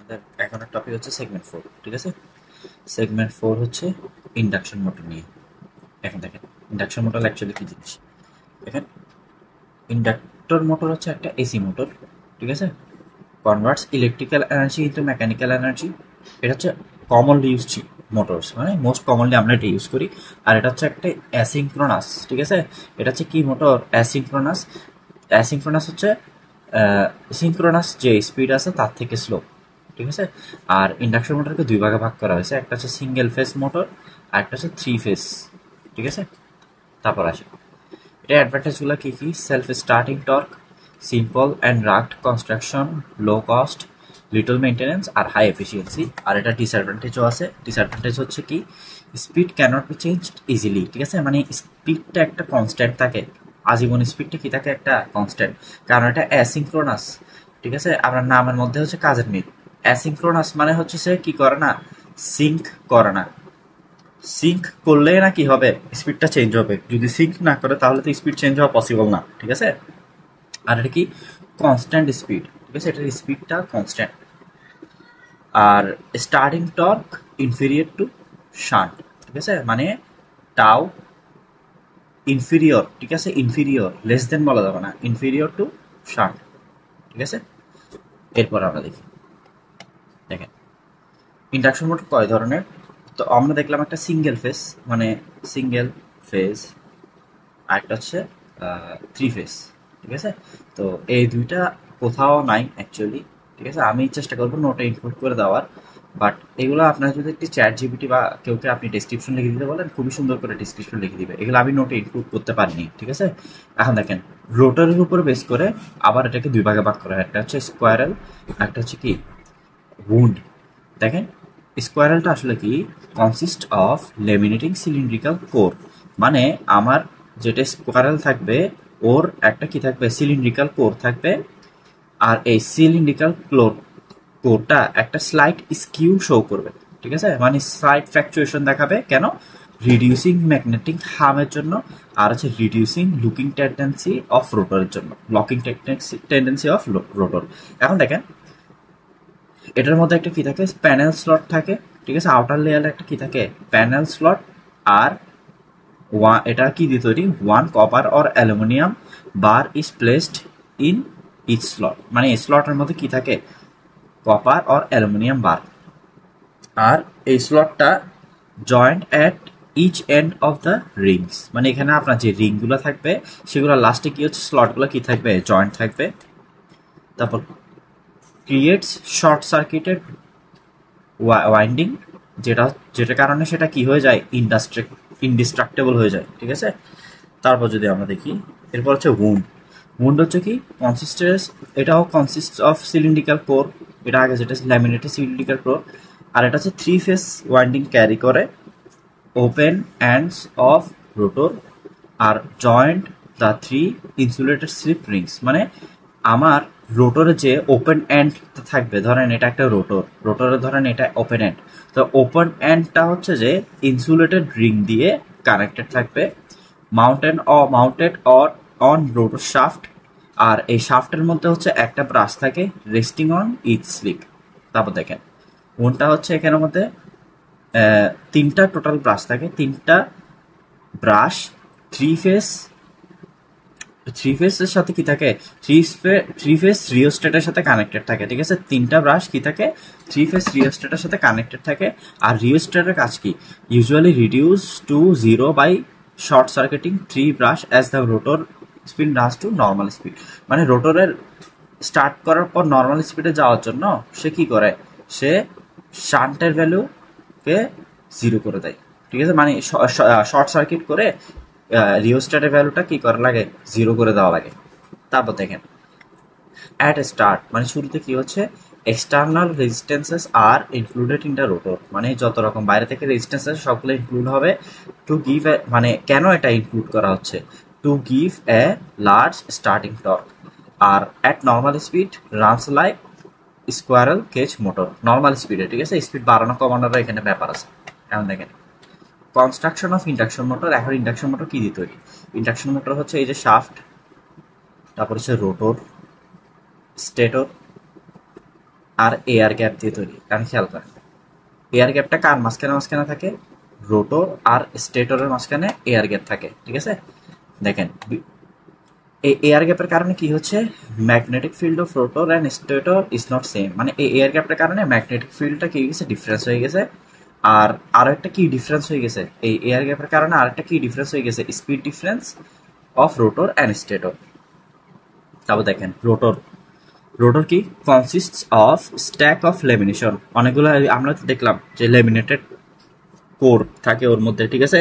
আমাদের এখনের টপিক হচ্ছে সেগমেন্ট 4, ঠিক আছে। সেগমেন্ট 4 হচ্ছে ইন্ডাকশন মোটর নিয়ে। এখন দেখেন ইন্ডাকশন মোটর অ্যাকচুয়ালি কি জিনিস। দেখেন ইন্ডাক্টর মোটর হচ্ছে একটা এসি মোটর, ঠিক আছে। Converts electrical energy into mechanical energy. এটা হচ্ছে কমনলি ইউজড মোটরস, মানে মোস্ট কমনলি আমরা এটা ইউজ করি। আর এটা হচ্ছে একটা অ্যাসিঙ্ক্রোনাস, ঠিক আছে। এটা হচ্ছে কি মোটর? অ্যাসিঙ্ক্রোনাস। অ্যাসিঙ্ক্রোনাস হচ্ছে সিঙ্ক্রোনাস যে স্পিড আছে তার থেকে স্লো, ঠিক আছে। আর ইন্ডাকশন মোটরকে দুই ভাগে ভাগ করা হয়েছে, একটা হচ্ছে সিঙ্গেল ফেজ মোটর আর একটা হচ্ছে 3 ফেজ, ঠিক আছে। তারপর আসে এটা অ্যাডভান্টেজগুলো কী কী: self starting torque, simple and rugged construction, low cost, little maintenance আর হাই এফিসিয়েন্সি। আর এটা ডিসঅ্যাডভান্টেজও আছে। ডিসঅ্যাডভান্টেজ হচ্ছে কি, speed cannot be changed easily, ঠিক আছে। মানে স্পিডটা একটা কনস্ট্যান্ট থাকে, আজীবন স্পিডটা কি থাকে? একটা কনস্ট্যান্ট, কারণ এটা অ্যাসিঙ্ক্রোনাস, ঠিক আছে। আপনার নামের মধ্যে হচ্ছে কাজের মিল। অ্যাসিঙ্ক্রোনাস মানে হচ্ছে সে কি করে না, সিঙ্ক করে না। সিঙ্ক করলে না কি হবে, স্পিডটা চেঞ্জ হবে। যদি সিঙ্ক না করে তাহলে তো স্পিড চেঞ্জ হওয়া পসিবল না, ঠিক আছে। আর এটা কি কনস্ট্যান্ট স্পিড, ঠিক আছে, এটার স্পিডটা কনস্ট্যান্ট। আর starting torque inferior to shunt, ঠিক আছে, মানে টাও ইনফিরিয়র, ঠিক আছে। ইনফিরিয়র, লেস দেন বলা যাবে না, ইনফিরিয়র টু শান্ট, ঠিক আছে। এরপর আমরা দেখি, দেখেন ইন্ডাকশন মোটর কয় ধরনের। তো আমরা দেখলাম একটা সিঙ্গেল ফেজ, মানে সিঙ্গেল ফেজ, আর একটা হচ্ছে 3 ফেজ, ঠিক আছে। তো এই দুইটা কোথাও নাই অ্যাকচুয়ালি, ঠিক আছে। আমি চেষ্টা করবো নোটে ইনক্লুড করে দেওয়ার, বাট এগুলো আপনার যদি একটি চ্যাট জিপিটি বা কেউকে আপনি ডেসক্রিপশন লিখে দিতে বলেন, খুবই সুন্দর করে ডেসক্রিপশন লিখে দিবে। এগুলো আমি নোটে ইনক্লুড করতে পারিনি, ঠিক আছে। এখন দেখেন রোটারের উপর বেস করে আবার এটাকে দুই ভাগে ভাগ করা হয়, একটা হচ্ছে স্কোয়ারেল, একটা হচ্ছে কি উন্ড। দেখেন স্কোয়ারেলটা আসলে কি, consist of laminating cylindrical core, মানে আমার যেটা স্কোয়ারেল থাকবে ওর একটা কি থাকবে, সিলিন্ড্রিক্যাল কোর থাকবে। আর এই সিলিন্ড্রিক্যাল কোরটা একটা স্লাইট স্কিউ শো করবে, ঠিক আছে, মানে স্লাইট ফ্ল্যাকচুয়েশন দেখাবে। কেন? রিডিউসিং ম্যাগনেটিক হার্মের জন্য, আর হচ্ছে রিডিউসিং লুকিং টেন্ডেন্সি অফ রোটরের জন্য, লকিং টেন্ডেন্সি অফ রোটর। এখন দেখেন এটার মধ্যে একটা কি থাকে, প্যানেল স্লট থাকে, ঠিক আছে। আউটার লেয়ারে একটা কি থাকে, প্যানেল স্লট। আর এটা কি দিয়ে তৈরি, one copper or aluminium bar is placed in each slot, মানে এই স্লটের মধ্যে কি থাকে, কপার অর অ্যালুমিনিয়াম বার। আর এই স্লটটা joint at each end of the rings, মানে এখানে আপনার যে রিংগুলো থাকবে সেগুলো লাস্টে কি হচ্ছে, স্লটগুলো কি থাকবে, জয়েন্ট থাকবে। তারপর ক্রিয়েটস শর্ট সার্কিটেড ওয়াইন্ডিং, যেটা যেটার কারণে সেটা কি হয়ে যায়, ইনডিস্ট্রাক্টেবল হয়ে যায়, ঠিক আছে। তারপর যদি আমরা দেখি, এরপর হচ্ছে উন্ড। উন্ড হচ্ছে কি কনসিস্টেন্স, এটাও কনসিস্ট অফ সিলিন্ড্রিক্যাল কোর, এটা আগে যেটা ল্যামিনেটেড সিলিন্ড্রিক্যাল কোর। আর এটা হচ্ছে 3 ফেজ ওয়াইন্ডিং ক্যারি করে, ওপেন এন্ডস অফ রোটর আর joint the 3 insulated slip rings, মানে আমার রোটরে যে ওপেন এন্ড থাকবে, ধরেন এটা একটা রোটরে ধরেন এটা ওপেন এন্ড, তো ওপেন এন্ডটা হচ্ছে যে ইনসুলেটেড রিং দিয়ে কানেক্টেড থাকবে, মাউন্টেড অন রোটর শাফট। আর এই শাফটের মধ্যে হচ্ছে একটা ব্রাশ থাকে রেস্টিং অন ইচ স্লিপ। তারপর দেখেন কোনটা হচ্ছে এখানের মধ্যে তিনটা টোটাল ব্রাশ থাকে, তিনটা ব্রাশ থ্রি ফেসের সাথে কি থাকে, থ্রি ফেস রিওস্টেটের সাথে কানেক্টেড থাকে, ঠিক আছে। তিনটা ব্রাশ কি থাকে, 3 ফেস রিওস্টেটের সাথে কানেক্টেড থাকে। আর রিওস্টেটের কাজ কি, usually reduce to zero by short circuiting 3 brush as the rotor speed rises to normal speed, মানে রোটরের স্টার্ট করার পর নর্মাল স্পিডে যাওয়ার জন্য সে কি করে, সে শান্টের ভ্যালুকে জিরো করে দেয়, ঠিক আছে, মানে শর্ট সার্কিট করে রিওস্ট্যাটের ভ্যালুটা কি করা লাগে, জিরো করে দেওয়া লাগে। তারপর দেখেন অ্যাট স্টার্ট, মানে শুরুতে কি হচ্ছে, external resistances are included in the rotor, মানে যত রকম বাইরে থেকে রেজিস্ট্যান্স আছে সবগুলো ইনক্লুড হবে। টু গিভ মানে কেন এটা ইনক্লুড করা হচ্ছে, to give a large starting torque. আর at normal speed runs like squirrel cage motor, normal স্পিডে, ঠিক আছে। স্পিড বাড়ানো কমানোর এখানে ব্যাপার আছে। এখন দেখেন কনস্ট্রাকশন অফ ইন্ডাকশন মোটর। এখন ইন্ডাকশন মোটর কি দিয়ে তৈরি, ইন্ডাকশন মোটর হচ্ছে এই যে শাফট, তারপর হচ্ছে রোটর, স্টেটর, আর এয়ার গ্যাপ দিয়ে তৈরি। কারণ খেয়াল করেন এয়ার গ্যাপটা কার মাঝখানে মাঝখানে থাকে, রোটর আর স্টেটরের মাঝখানে এয়ার গ্যাপ থাকে, ঠিক আছে। দেখেন এই এয়ার গ্যাপের কারণে কি হচ্ছে, magnetic field of rotor and stator is not same, মানে এই এয়ার গ্যাপের কারণে ম্যাগনেটিক ফিল্ডটা কি হয়ে গেছে, ডিফারেন্স হয়ে গেছে। আর আরো একটা কি ডিফারেন্স হয়ে গেছে, এই এয়ার গ্যাপের কারণে আরেকটা কি ডিফারেন্স হয়ে গেছে, speed difference of rotor and stator. তারপর দেখেন রোটর, রোটর কি consists of stack of lamination, অনেকগুলো আমরা দেখলাম যে ল্যামিনেটেড কোর থাকে ওর মধ্যে, ঠিক আছে।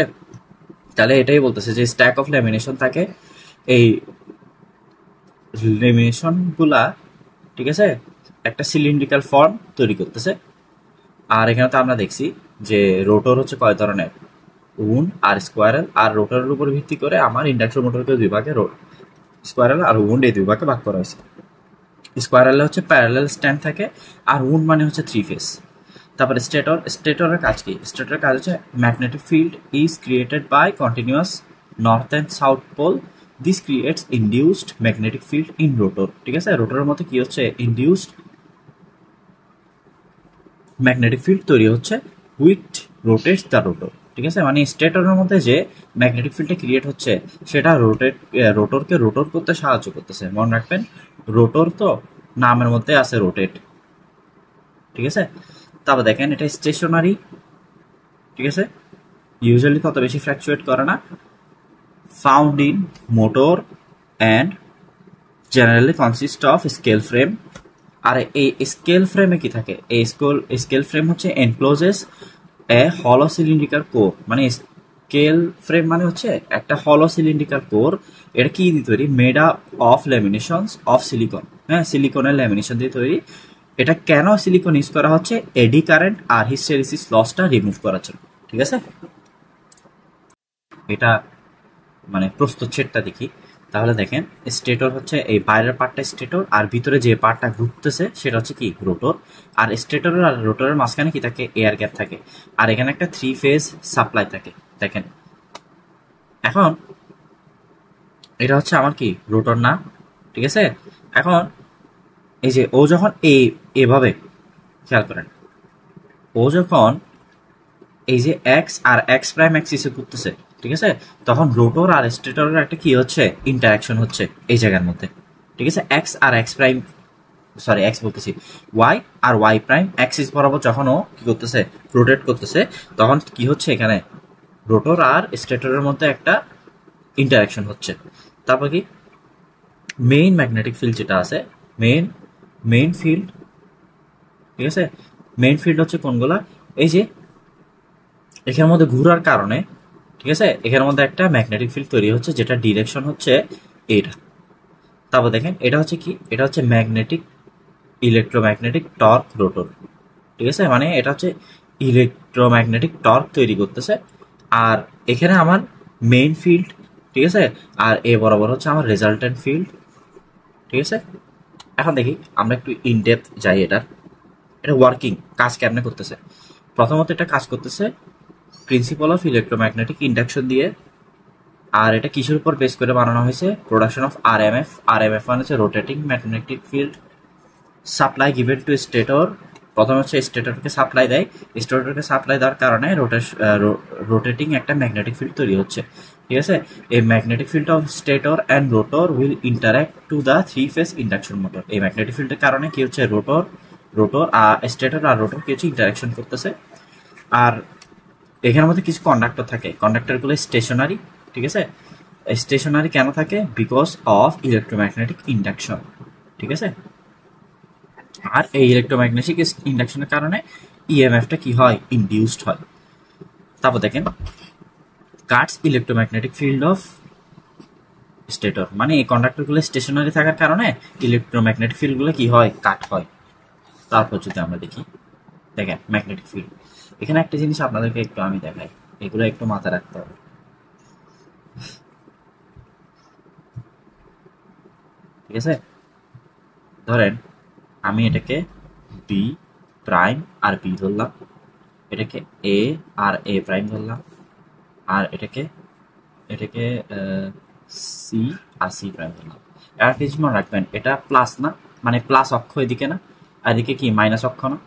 তাহলে এটাই বলতেছে যে স্ট্যাক অফ ল্যামিনেশন থাকে, এই ল্যামিনেশন গুলা, ঠিক আছে, একটা সিলিন্ড্রিক্যাল ফর্ম তৈরি করতেছে। আর এখানে তো আমরা দেখছি যে রোটর হচ্ছে কয় ধরনের, উন্ড আর স্কোয়ারেল, আর রোটরের উপর ভিত্তি করে আমার ইন্ডাকশন মোটরকে দুই ভাগে, স্কোয়ারেল আর উন্ড এই দুই ভাগে ভাগ করা হয়েছে। স্কোয়ারেলে হচ্ছে প্যারালাল স্ট্যান্ড থাকে, আর উন্ড মানে হচ্ছে 3 ফেজ। তারপরে স্টেটরের কাজ কি, স্টেটরের কাজ হচ্ছে magnetic field is created by continuous north and south pole, this creates induced magnetic field in rotor, ঠিক আছে। রোটরের মধ্যে কি হচ্ছে, ইনডিউসড ম্যাগনেটিক ফিল্ড তৈরি হচ্ছে হুইচ রোটেটস দ্য রোটর, ঠিক আছে। মানে স্টেটরের মধ্যে যে ম্যাগনেটিক ফিল্ডটা ক্রিয়েট হচ্ছে সেটা রোটরকে রোটর করতে সাহায্য করতেছে। মনে রাখবেন রোটর তো নামের মধ্যে আছে রোটেট, ঠিক আছে। তারপর দেখেন এটা স্টেশনারি, ঠিক আছে, ইউজুয়ালি তত বেশি ফ্ল্যাকচুয়েট করে না, found in motor and generally consist of scale frame. আর এই স্কেল ফ্রেমে কি থাকে, এই স্কেল ফ্রেম হচ্ছে এনক্লোজেস এ হলো সিলিন্ড্রিক্যাল কোর, মানে স্কেল ফ্রেম মানে হচ্ছে একটা হলো সিলিন্ড্রিক্যাল কোর, এটা কি দিয়ে তৈরি, made up of laminations of silicon, হ্যাঁ সিলিকনের ল্যামিনেশন দিয়ে তৈরি। এটা কেন সিলিকন ইউজ করা হচ্ছে, এডি কারেন্ট আর হিস্টেরিসিস লসটা রিমুভ করার জন্য, ঠিক আছে। এটা মানে প্রস্থচ্ছেদটা দেখি, তাহলে দেখেন স্টেটর হচ্ছে এই বাইরের পার্টটা স্টেটর, আর ভিতরে যে পার্টটা ঘুরতেছে সেটা হচ্ছে কি রোটর। আর স্টেটরের আর রোটরের মাঝখানে কি থাকে, এয়ার গ্যাপ থাকে, আর এখানে একটা 3 ফেজ সাপ্লাই থাকে। দেখেন এখন এটা হচ্ছে আমার কি রোটর না, ঠিক আছে। এখন এই যে ও যখন এভাবে খেয়াল করেন, ও যখন এই যে এক্স আর এক্স প্রাইম অ্যাক্সিসে ঘুরতেছে, ঠিক আছে, তখন রোটর আর স্টেটরের একটা কি হচ্ছে, ইন্টারাকশন হচ্ছে এই জায়গার মধ্যে, ঠিক আছে। এক্স আর এক্স প্রাইম, সরি এক্স বলতেছি, ওয়াই আর ওয়াই প্রাইম অ্যাক্সিস বরাবর যখন ও কি করতেছে, রোটেট করতেছে, তখন কি হচ্ছে এখানে রোটর আর স্টেটরের মধ্যে একটা ইন্টারাকশন হচ্ছে। তারপর কি মেইন ম্যাগনেটিক ফিল্ড যেটা আছে, মেইন ফিল্ড, ঠিক আছে, মেইন ফিল্ড হচ্ছে কোনগুলা, এই যে এখানের মধ্যে ঘুরার কারণে, ঠিক আছে, এখানের মধ্যে একটা ম্যাগনেটিক ফিল্ড তৈরি হচ্ছে যেটা ডিরেকশন হচ্ছে এটা। তারপর দেখেন এটা হচ্ছে কি, এটা হচ্ছে ম্যাগনেটিক ইলেকট্রোম্যাগনেটিক টর্ক রোটর, ঠিক আছে, মানে এটা হচ্ছে ইলেকট্রোম্যাগনেটিক টর্ক তৈরি করতেছে। আর এখানে আমার মেইন ফিল্ড, ঠিক আছে, আর এ বরাবর হচ্ছে আমার রেজাল্টেন্ট ফিল্ড, ঠিক আছে। এখন দেখি আমরা একটু ইনডেপথ যাই এটা ওয়ার্কিং কাজ কেমনে করতেছে। প্রথমত এটা কাজ করতেছে প্রিন্সিপাল অফ ইলেকট্রোম্যাগনেটিক ইন্ডাকশন দিয়ে। আর এটা কিসের উপর বেস করে বানানো হয়েছে, প্রোডাকশন অফ আরএমএফ। আরএমএফ মানে হচ্ছে rotating magnetic field supply given to stator. প্রথম হচ্ছে স্টেটরকে সাপ্লাই দেয়, স্টেটরকে সাপ্লাই দেওয়ার কারণে রোটেটিং একটা ম্যাগনেটিক ফিল্ড তৈরি হচ্ছে, ঠিক আছে। এই magnetic field of stator and rotor will interact to the 3 phase induction motor. এই ম্যাগনেটিক ফিল্ডের কারণে কি হচ্ছে, রোটর আর স্টেটর আর রোটর কি হচ্ছে ইন্টারাকশন করতেছে। আর এখানের মধ্যে কিছু কন্ডাক্টর থাকে, কন্ডাক্টরগুলো স্টেশনারি, ঠিক আছে। স্টেশনারি কেন থাকে, বিকজ অফ ইলেকট্রোম্যাগনেটিক ইন্ডাকশন, ঠিক আছে। আর এই ইলেকট্রোম্যাগনেটিক ইন্ডাকশনের কারণে ইএমএফটা কি হয়, ইনডিউসড হয়। তারপর দেখেন Katz electromagnetic field of stator, মানে এই কন্ডাক্টরগুলো স্টেশনারি থাকার কারণে ইলেকট্রোম্যাগনেটিক ফিল্ডগুলো কি হয়, কাট হয়। তারপর যদি আমরা দেখি, দেখেন ম্যাগনেটিক ফিল্ড, এখানে একটা জিনিস আপনাদেরকে একটু আমি দেখাই, এগুলো একটু মাথায় রাখতে হবে। ঠিক আছে, ধরেন আমি এটাকে বি প্রাইম আর বি ধরলাম, এটাকে এ আর এ প্রাইম ধরলাম, আর এটাকে সি আর সি প্রাইম ধরলাম। আর কিছু মনে রাখবেন এটা প্লাস না, মানে প্লাস অক্ষ এদিকে না, আর এদিকে কি মাইনাস অক্ষ না,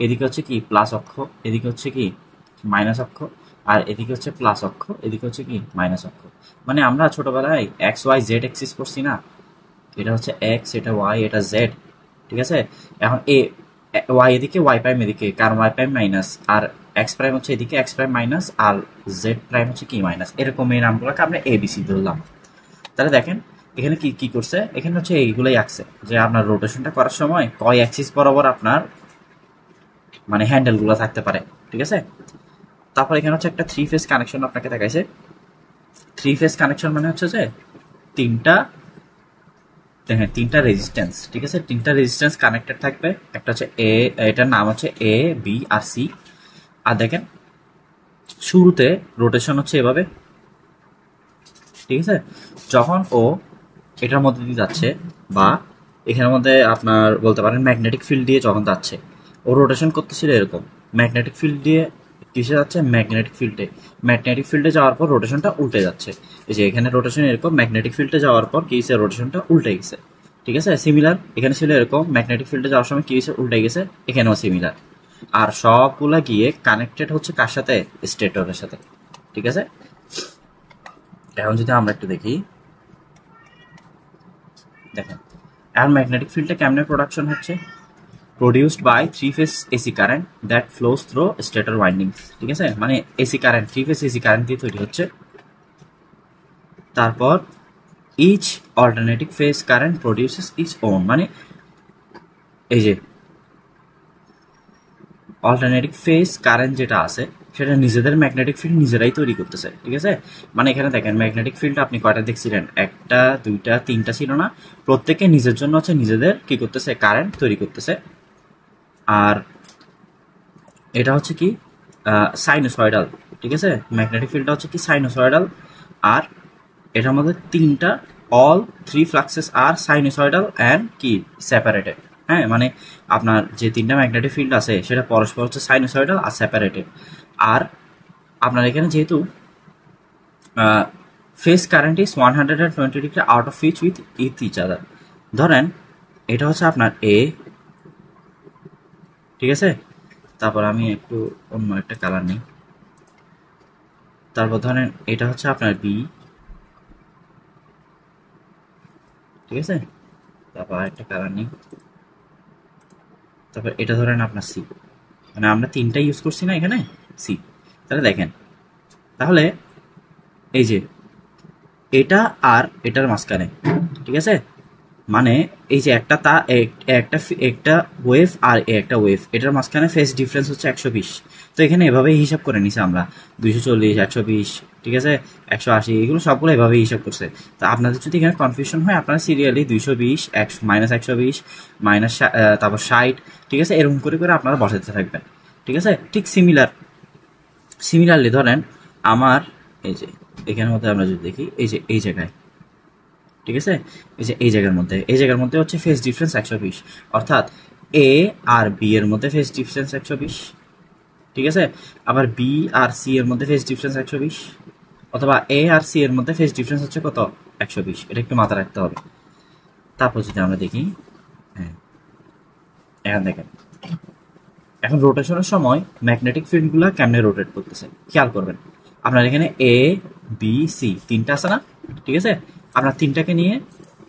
এদিকে হচ্ছে কি প্লাস অক্ষ, এদিকে হচ্ছে কি মাইনাস অক্ষ, আর এদিকে হচ্ছে প্লাস অক্ষ, এদিকে হচ্ছে কি মাইনাস অক্ষ। মানে আমরা ছোটবেলায় এক্স ওয়াই জেড এক্সিস করছি না, এটা হচ্ছে এক্স, এটা ওয়াই, এটা জেড, ঠিক আছে। এখন এ ওয়াই এদিকে, ওয়াই প্রাইম এদিকে, কারণ ওয়াই প্রাইম মাইনাস, আর এক্স প্রাইম হচ্ছে এদিকে, এক্স প্রাইম মাইনাস, আর জেড প্রাইম হচ্ছে কি মাইনাস, এরকম এই নামগুলোকে আমরা এবিসি ধরলাম। তাহলে দেখেন এখানে কি কি করছে, এখানে হচ্ছে এইগুলোই আঁকছে যে আপনার রোটেশনটা করার সময় কয় অ্যাক্সিস বরাবর আপনার মানে হ্যান্ডেলগুলো থাকতে পারে, ঠিক আছে। তারপর এখানে হচ্ছে একটা 3 ফেজ কানেকশন আপনাকে দেখাইছে। 3 ফেজ কানেকশন মানে হচ্ছে যে তিনটা, হ্যাঁ তিনটা রেজিস্ট্যান্স, ঠিক আছে, তিনটা রেজিস্ট্যান্স কানেক্টেড থাকবে। একটা হচ্ছে এ, এটার নাম হচ্ছে এ, বি আর সি। আর দেখেন শুরুতে রোটেশন হচ্ছে এভাবে, ঠিক আছে। যখন ও এটার মধ্যে দিয়ে যাচ্ছে বা এখানের মধ্যে আপনার বলতে পারেন ম্যাগনেটিক ফিল্ড দিয়ে যখন যাচ্ছে, ও রোটেশন করতেছিল এরকম, ম্যাগনেটিক ফিল্ড দিয়ে কিসে যাচ্ছে, ম্যাগনেটিক ফিল্ডে, ম্যাগনেটিক ফিল্ডে যাওয়ার পর রোটেশনটা উল্টে যাচ্ছে। এই যে এখানে রোটেশন এরকম, ম্যাগনেটিক ফিল্ডে যাওয়ার পর কি হয়েছে, রোটেশনটা উল্টে গেছে, ঠিক আছে। সিমিলার এখানে ছিল এরকম, ম্যাগনেটিক ফিল্ডে যাওয়ার সময় কি হয়েছে, উল্টে গেছে, এখানেও সিমিলার। আর সবগুলা গিয়ে কানেক্টেড হচ্ছে কার সাথে, স্টেটরের সাথে, ঠিক আছে। এখন যদি আমরা একটু দেখি, দেখেন এখন ম্যাগনেটিক ফিল্ডটা কেমনে প্রোডাকশন হচ্ছে, produced by 3 phase AC current that flows through stator windings, ঠিক আছে। মানে AC current, 3 phase AC current দিয়ে তৈরি হচ্ছে। তারপর each alternating phase current produces its own, মানে এই যে অল্টারনেটিভ ফেজ কারেন্ট যেটা আছে সেটা নিজেদের ম্যাগনেটিক ফিল্ড নিজেরাই তৈরি করতেছে, ঠিক আছে। মানে এখানে দেখেন ম্যাগনেটিক ফিল্ড আপনি কয়টা দেখছিলেন, একটা, দুইটা, তিনটা ছিল না, প্রত্যেকে নিজের জন্য হচ্ছে নিজেদের কি করতেছে, কারেন্ট তৈরি করতেছে। আর এটা হচ্ছে কি সাইনোসয়েডাল, ঠিক আছে। ম্যাগনেটিক ফিল্ডটা হচ্ছে কি সাইনোসয়েডাল, আর এটার মধ্যে তিনটা, অল 3 ফ্লাক্সেস আর সাইনোসয়েডাল অ্যান্ড কি সেপারেটেড। হ্যাঁ, মানে আপনার যে তিনটা ম্যাগনেটিক ফিল্ড আছে সেটা পরস্পর হচ্ছে সাইনোসয়েডাল আর সেপারেটেড। আর আপনার এখানে যেহেতু phase current is 120 degree out of ফিচ উইথ ইচ আদার। ধরেন এটা হচ্ছে আপনার এ, ঠিক আছে। তারপর আমি একটু অন্য একটা কালার নিই। তারপর ধরেন এটা হচ্ছে আপনার বি, ঠিক আছে। তারপর একটা কালার নিই। তারপর এটা ধরেন আপনার সি, মানে আমরা তিনটা ইউজ করছি না এখানে, সি। তাহলে দেখেন, তাহলে এই যে এটা আর এটার মাঝখানে, ঠিক আছে, মানে এই যে একটা একটা একটা ওয়েভ আর একটা ওয়েভ, এটার মাঝখানে ফেজ ডিফারেন্স হচ্ছে 120। তো এখানে এভাবেই হিসাব করে নিছি আমরা, 240, 120, ঠিক আছে, 180, এগুলো সবগুলো এভাবেই হিসাব করছে। তো আপনাদের যদি এখানে কনফিউশন হয়, আপনারা সিরিয়ালি 220, মাইনাস 120, মাইনাস তারপর 60, ঠিক আছে, এরকম করে করে আপনারা বসাতে থাকবেন, ঠিক আছে। ঠিক সিমিলারলি ধরেন আমার এই যে এখানের মধ্যে আমরা যদি দেখি, এই যে এই জায়গায়, ঠিক আছে, এই যে এই জায়গার মধ্যে হচ্ছে ফেজ ডিফারেন্স 120, অর্থাৎ এ আর বি এর মধ্যে ফেজ ডিফারেন্স 120, ঠিক আছে। আবার বি আর সি এর মধ্যে ফেজ ডিফারেন্স 120, অথবা এ আর সি এর মধ্যে ফেজ ডিফারেন্স হচ্ছে কত, 120। এটা একটু মাথায় রাখতে হবে। তারপর যদি আমরা দেখি, হ্যাঁ এখন দেখেন, এখন রোটেশনের সময় ম্যাগনেটিক ফিল্ডগুলো কেমনে রোটেট করতেছে খেয়াল করবেন। আপনার এখানে এ, বি, সি তিনটা আছে না, ঠিক আছে। আপনার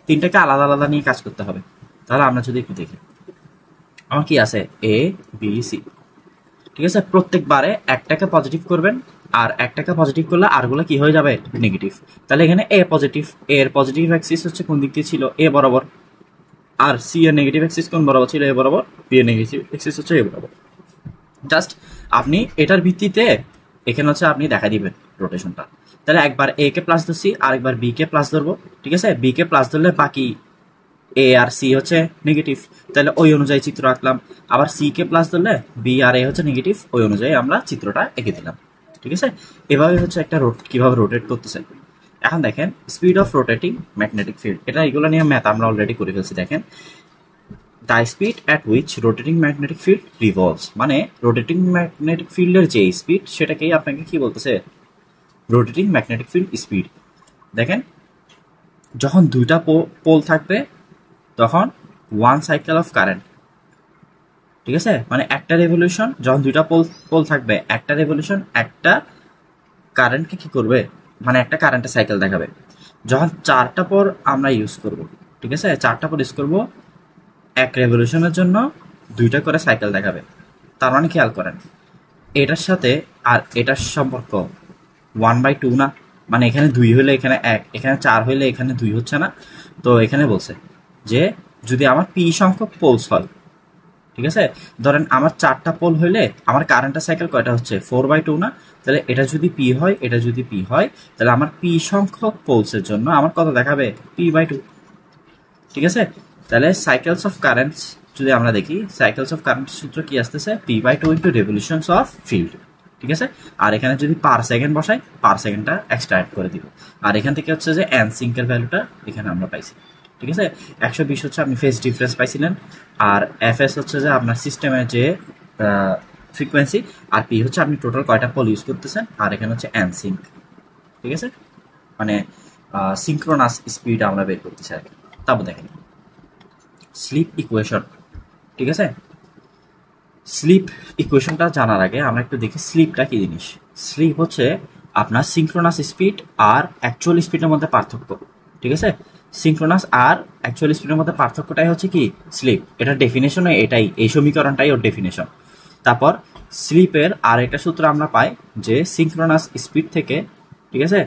তিনটাকে আলাদা আলাদা নিয়ে কাজ করতে হবে। তাহলে আমরা যদি একটু দেখি, আমার কি আছে, এ, বি, সি, ঠিক আছে। প্রত্যেকবারে একটাকে পজিটিভ করবেন, আর একটাকে পজিটিভ করলে আরগুলো কি হয়ে যাবে, নেগেটিভ। তাহলে এখানে এ পজিটিভ, এর পজিটিভ অ্যাক্সিস হচ্ছে কোন দিক দিয়ে ছিল, এ বরাবর, আর সি এর নেগেটিভ অ্যাক্সিস কোন বরাবর ছিল, এ বরাবর, বি এর নেগেটিভ অ্যাক্সিস হচ্ছে এ বরাবর। জাস্ট আপনি এটার ভিত্তিতে এখানে হচ্ছে আপনি দেখা দিবেন রোটেশনটা। তাহলে একবার এ কে প্লাস ধরছি, আরেকবার বি কে প্লাস ধরবো, ঠিক আছে। বি কে প্লাস ধরলে বাকি এ আর সি হচ্ছে নেগেটিভ, তাহলে ওই অনুযায়ী চিত্র আঁকলাম। আবার সি কে প্লাস ধরলে বি আর এ হচ্ছে নেগেটিভ, ওই অনুযায়ী আমরা চিত্রটা এঁকে দিলাম, ঠিক আছে। এভাবে হচ্ছে একটা কিভাবে রোটেট করতেছে। এখন দেখেন speed of rotating magnetic field, এটা এগুলো নিয়ে ম্যাথ আমরা অলরেডি করে ফেলছি। দেখেন the speed at which rotating magnetic field revolves, মানে রোটেটিং ম্যাগনেটিক ফিল্ডের যে স্পিড সেটাকেই আপনাকে কি বলতেছে, রোটেটিং ম্যাগনেটিক ফিল্ড স্পিড। দেখেন যখন দুইটা পোল থাকবে তখন 1 সাইকেল অফ কারেন্ট, ঠিক আছে, মানে একটা রেভলিউশন যখন দুইটা পোল থাকবে, একটা রেভলিউশন একটা কারেন্টকে কি করবে, মানে একটা কারেন্টের সাইকেল দেখাবে। যখন 4টা পর আমরা ইউজ করব, ঠিক আছে, 4টা পর ইউজ করব, এক রেভলিউশনের জন্য 2টা করে সাইকেল দেখাবে। তার মানে খেয়াল করেন এটার সাথে আর এটার সম্পর্ক 1/2 না, মানে এখানে 2 হলে এখানে 1, এখানে 4 হলে এখানে 2 হচ্ছে না। তো এখানে বলছে যে যদি আমার পি সংখ্যক পোলস হয়, ঠিক আছে, ধরেন আমার 4টা পোল হইলে আমার কারেন্টের সাইকেল কয়টা হচ্ছে 4/2 না, তাহলে এটা যদি পি হয়, এটা যদি পি হয়, তাহলে আমার পি সংখ্যক পোলসের জন্য আমার কত দেখাবে p/2। ঠিক আছে, তাহলে সাইকেলস অফ কারেন্টস যদি আমরা দেখি, সাইকেলস অফ কারেন্ট সূত্র কি আসতেছে, p/2 into revolutions of field. ঠিক আছে, আর এখানে যদি পার সেকেন্ড বসাই, পার সেকেন্ডটা এক্সট্রা অ্যাড করে দিব। আর এখান থেকে হচ্ছে যে এন সিঙ্কের ভ্যালুটা এখানে আমরা পাইছি। ঠিক আছে, 120 হচ্ছে আপনি ফেজ ডিফারেন্স পাইছিলেন, আর এফএস হচ্ছে যে আপনার সিস্টেমের যে ফ্রিকোয়েন্সি, আর পি হচ্ছে আপনি টোটাল কয়টা পোল ইউজ করতেছেন, আর এখানে হচ্ছে এন সিঙ্ক। ঠিক আছে, মানে সিঙ্ক্রোনাস স্পিড আমরা বের করতে চাই। তারপর দেখেন স্লিপ ইকুয়েশন। ঠিক আছে, স্লিপ ইকুয়েশনটা জানার আগে আমরা একটু দেখি স্লিপটা কি জিনিস। স্লিপ হচ্ছে আপনার সিঙ্ক্রোনাস স্পিড আর অ্যাকচুয়াল স্পিডের মধ্যে পার্থক্য। ঠিক আছে, সিঙ্ক্রোনাস আর অ্যাকচুয়াল স্পিডের মধ্যে পার্থক্যটাই হচ্ছে কি স্লিপ। এটার ডেফিনেশন এটাই, এই সমীকরণটাই ওর ডেফিনেশন। তারপর স্লিপের আর একটা সূত্র আমরা পাই যে সিঙ্ক্রোনাস স্পিড থেকে, ঠিক আছে,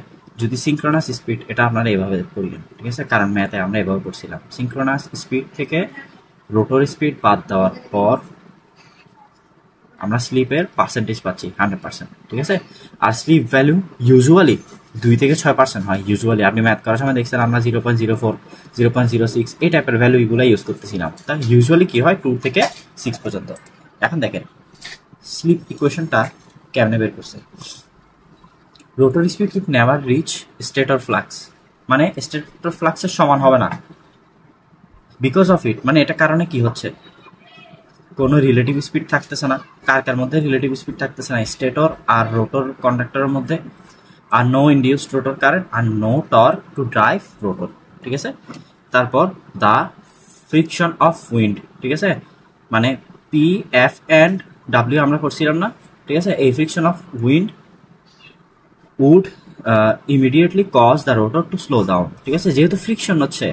যদি সিঙ্ক্রোনাস স্পিড, এটা আপনারা এভাবে পড়বেন, ঠিক আছে, কারণ ম্যাথে আমরা এভাবে পড়ছিলাম, সিঙ্ক্রোনাস স্পিড থেকে রোটর স্পিড বাদ দেওয়ার পর আমরা স্লিপের পার্সেন্টেজ পাচ্ছি 100%। ঠিক আছে, আর স্লিপ ভ্যালু ইউজুয়ালি 2 থেকে 6% হয়। ইউজুয়ালি আপনি ম্যাথ করার সময় দেখছেন আমরা 0.04, 0.06 এই টাইপের ভ্যালু এগুলো ইউজ করতেছিলাম। তা ইউজুয়ালি কি হয় 2 থেকে 6 পর্যন্ত। এখন দেখেন স্লিপ ইকুয়েশনটা কেমনে বের করছে। Rotor speed with never reach stator flux, মানে স্টেটর ফ্লাক্সের সমান হবে না। বিকজ অফ ইট, মানে এটা কারণে কি হচ্ছে, কোনো রিলেটিভ স্পিড থাকতেছে না। কার কার মধ্যে রিলেটিভ স্পিড থাকতেছে না, স্টেটর আর রোটর কন্ডাক্টরের মধ্যে। আর নো ইন্ডিউসড রোটর কারেন্ট আর no torque to drive rotor. ঠিক আছে, তারপর দ্য ফ্রিকশন অফ উইন্ড। ঠিক আছে, মানে পি এফ অ্যান্ড ডাব্লিউ আমরা করছিলাম না। ঠিক আছে, এই friction of wind would immediately cause the rotor to slow down. ঠিক আছে, যেহেতু ফ্রিকশন হচ্ছে,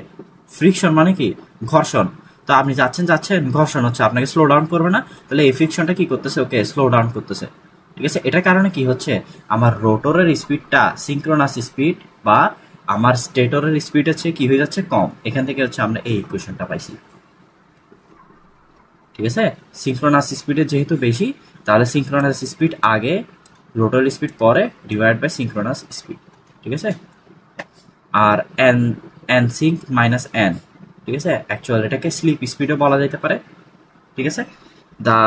ফ্রিকশন মানে কি ঘর্ষণ, তো আপনি যাচ্ছেন ঘর্ষণ হচ্ছে, আপনাকে স্লো ডাউন করবে না, তাহলে এই ফ্রিকশনটা কি করতেছে, ওকে স্লো ডাউন করতেছে। ঠিক আছে, এটার কারণে কি হচ্ছে, আমার রোটরের স্পিডটা সিঙ্ক্রোনাস স্পিড বা আমার স্টেটরের স্পিড হচ্ছে কি হয়ে যাচ্ছে কম। এখান থেকে হচ্ছে আমরা এই ইকুয়েশনটা পাইছি। ঠিক আছে, সিঙ্ক্রোনাস স্পিডের যেহেতু বেশি, তাহলে সিঙ্ক্রোনাস স্পিড আগে, রোটর স্পিড পরে, ডিভাইড বাই সিঙ্ক্রোনাস স্পিড। ঠিক আছে, আর N N sync minus N. ঠিক আছে, অ্যাকচুয়াল এটাকে স্লিপ স্পিডও বলা যেতে পারে। ঠিক আছে, দ্য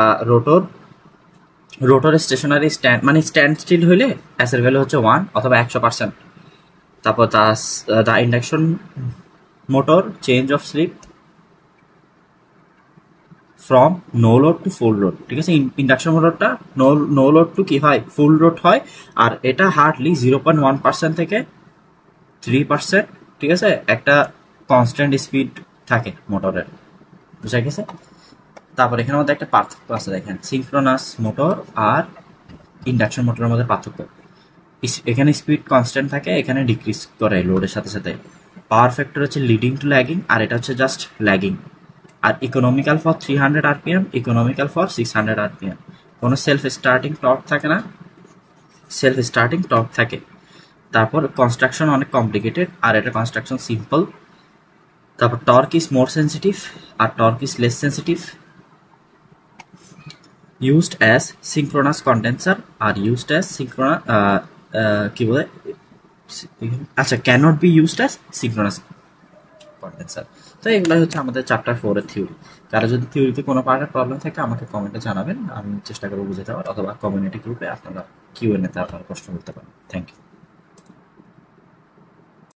রোটর স্টেশনারি স্ট্যান্ড, মানে স্ট্যান্ড স্টিল হইলে এস এর ভ্যালু হচ্ছে 1 অথবা 100%। তারপর the induction motor change of slip from no load to full load. ঠিক আছে, ইন্ডাকশন মোটরটা নো লোড টু কি হয়, ফুল লোড হয়, আর এটা হার্ডলি 0.1% থেকে 3%। ঠিক আছে, একটা কনস্ট্যান্ট স্পিড থাকে মোটরের, বুঝা গেছে। তারপর এখানের মধ্যে একটা পার্থক্য আছে, দেখেন সিঙ্ক্রোনাস মোটর আর ইন্ডাকশন মোটরের মধ্যে পার্থক্য। এখানে স্পিড কনস্ট্যান্ট থাকে, এখানে ডিক্রিজ করে লোডের সাথে সাথে। পাওয়ার ফ্যাক্টর হচ্ছে লিডিং টু ল্যাগিং, আর এটা হচ্ছে জাস্ট ল্যাগিং। আর economical for 300 RPM, economical for 600 RPM। কোনো সেলফ স্টার্টিং টর্ক থাকে না, সেলফ স্টার্টিং টর্ক থাকে। তারপর কনস্ট্রাকশন অনেক কমপ্লিকেটেড, আর এটা কনস্ট্রাকশন সিম্পল। তারপর টর্ক ইজ মোর সেন্সিটিভ আর torque is less sensitive. used as synchronous condenser are used as কি বলে, আচ্ছা, cannot be used as synchronous condenser। তো এগুলাই হচ্ছে আমাদের চ্যাপ্টার 4 এর থিওরি। কারো যদি থিওরিতে কোনো পার্টের প্রবলেম থাকে আমাকে কমেন্টে জানাবেন, আমি চেষ্টা করবো বুঝে দেওয়ার, অথবা কমিউনিটি গ্রুপে আপনারা কিউএনএ তে আপনারা প্রশ্ন করতে পারেন। Thank you.